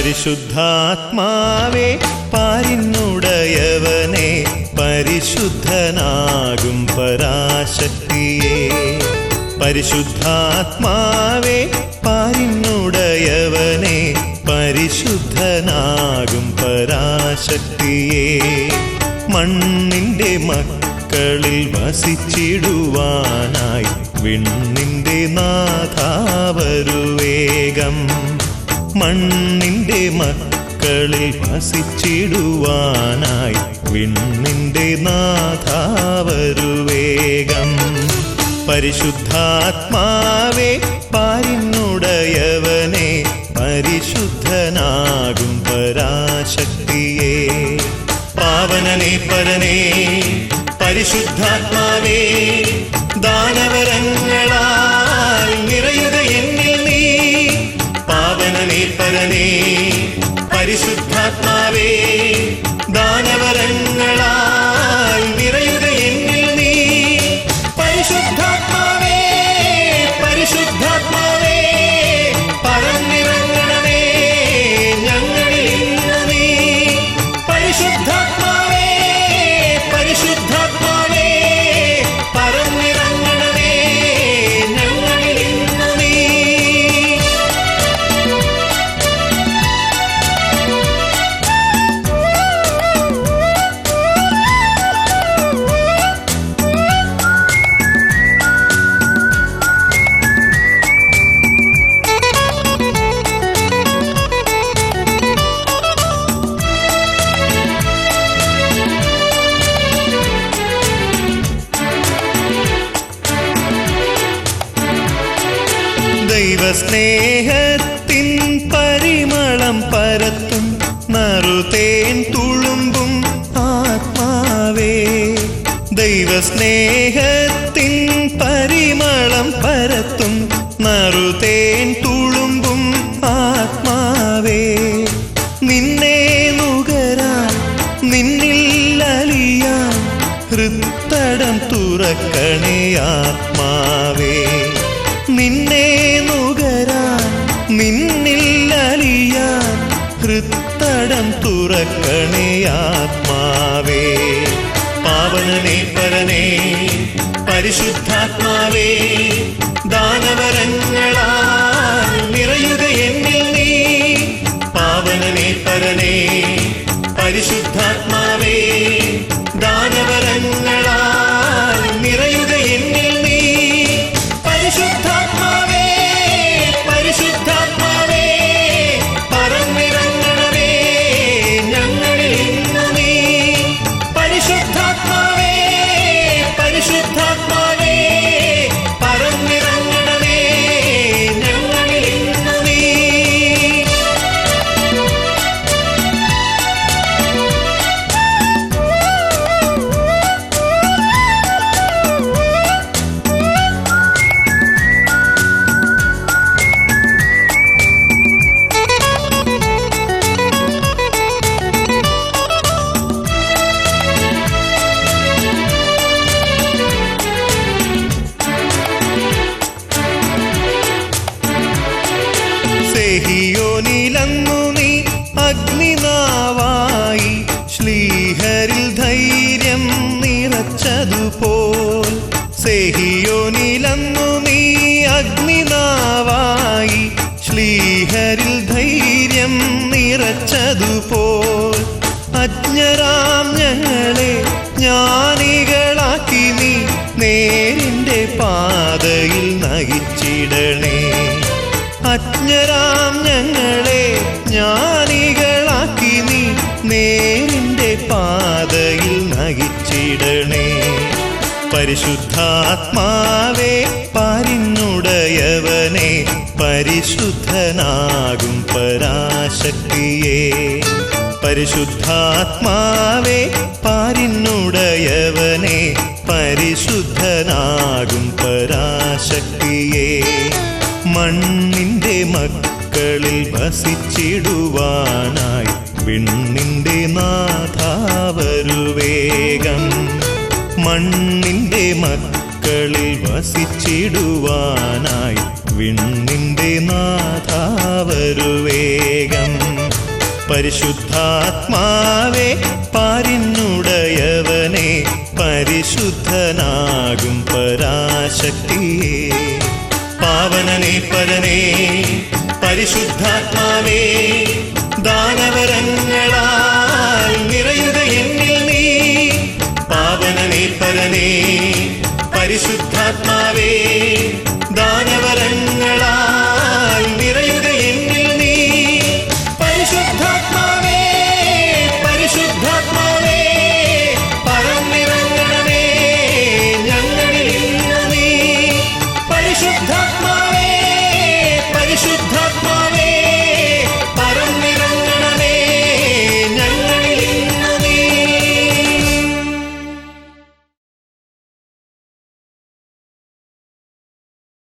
പരിശുദ്ധാത്മാവേ പാരിന്നുടയവനെ പരിശുദ്ധനാകും പരാശക്തിയെ. പരിശുദ്ധാത്മാവേ പാരിന്നുടയവനെ പരിശുദ്ധനാകും പരാശക്തിയെ. മണ്ണിൻ്റെ മക്കളിൽ വസിച്ചിടുവാനായി വിണ്ണിൻ്റെ നാഥാവരുവേഗം. മണ്ണിൻ്റെ മക്കളിൽ വസിച്ചിടുവാനായി വിണ്ണിൻ്റെ നാഥാവരുവേഗം. പരിശുദ്ധാത്മാവേ പാരിന്നുടയവനെ പരിശുദ്ധനാകും പരാശക്തിയെ. പാവനനേ പരനേ പരിശുദ്ധാത്മാവേ, ദാനവരങ്ങളാൽ നിറയുക എന്നിൽ നീ. പാവനനേ പരനേ പരിശുദ്ധാത്മാവേ, ദാനവരങ്ങളാൽ നിറയുക എന്നിൽ നീ. പരിശുദ്ധാത്മാവേ പരിശുദ്ധാത്മാവേ പറന്നിറങ്ങണമേ ഞങ്ങളിൽ ഇന്ന് നീ. പരിശുദ്ധാത്മാവേ പരിശുദ്ധാത്മാവേ പറന്നിറങ്ങണമേ ഞങ്ങളിൽ ഇന്ന് നീ. ദൈവസ്നേഹത്തിൻ പരിമളം പരത്തും നറുതേൻ തുളുമ്പും ആത്മാവേ. ദൈവസ്നേഹത്തിൻ പരിമളം പരത്തും നറുതേൻ തുളുമ്പും ആത്മാവേ. നിന്നെ നുകരാൻ നിന്നിൽ അലിയാൻ ഹൃത്തടം തുറക്കണേ ആത്മാവേ. നിന്നെ നുകരാൻ നിന്നിൽ അലിയാൻ ഹൃത്തടം തുറക്കണേ ആത്മാവേ. പാവനനേ പരനേ പരിശുദ്ധാത്മാവേ, ദാനവരങ്ങളാൽ നിറയുക എന്നിൽ നീ. പാവനനേ പരനേ പരിശുദ്ധാത്മാവേ, ദാനവരങ്ങളാൽ നിറയുക എന്നിൽ നീ. പരിശുദ്ധാത്മാവേ പരിശുദ്ധാത്മാവേ പറന്നിറങ്ങണമേ ഞങ്ങളിൽ ഇന്ന് നീ. പരിശുദ്ധാത്മാവേ പരിശുദ്ധാത്മാവേ പറന്നിറങ്ങണമേ ഞങ്ങളിൽ ഇന്ന് നീ. സെഹിയോനിലന്നു നീ അഗ്നിനാവായി ശ്ലീഹരിൽ ധൈര്യം നിറച്ചതുപോൽ. സെഹിയോനിലന്നു നീ അഗ്നിനാവായി ശ്ലീഹരിൽ ധൈര്യം നിറച്ചതുപോൽ. അജ്ഞരാം ഞങ്ങളെ ജ്ഞാനികളാക്കി നീ നേരിൻ്റെ പാതയിൽ നയിച്ചിടണേ. അജ്ഞരാം ഞങ്ങളെ ജ്ഞാനികളാക്കി നീ നേരിൻ്റെ പാതയിൽ നയിച്ചിടണേ. പരിശുദ്ധാത്മാവേ പാരിന്നുടയവനെ പരിശുദ്ധനാകും പരാശക്തിയെ. പരിശുദ്ധാത്മാവേ പാരിന്നുടയവനെ പരിശുദ്ധനാകും പരാശക്തിയെ. മണ്ണിൻ്റെ മക്കളിൽ വസിച്ചിടുവാനായി വിണ്ണിൻ്റെ നാഥാവരുവേഗം. മണ്ണിൻ്റെ മക്കളിൽ വസിച്ചിടുവാനായി വിണ്ണിൻ്റെ നാഥാവരുവേഗം. പരിശുദ്ധാത്മാവേ പാരിന്നുടയവനെ പരിശുദ്ധനാകും പരാശക്തിയേ പാവനനേ പരനേ പരിശുദ്ധാത്മാവേ ദാനവരങ്ങളാൽ നിറയുക എന്നിൽ നീ പാവനനേ പരനേ പരിശുദ്ധാത്മാവേ ദാന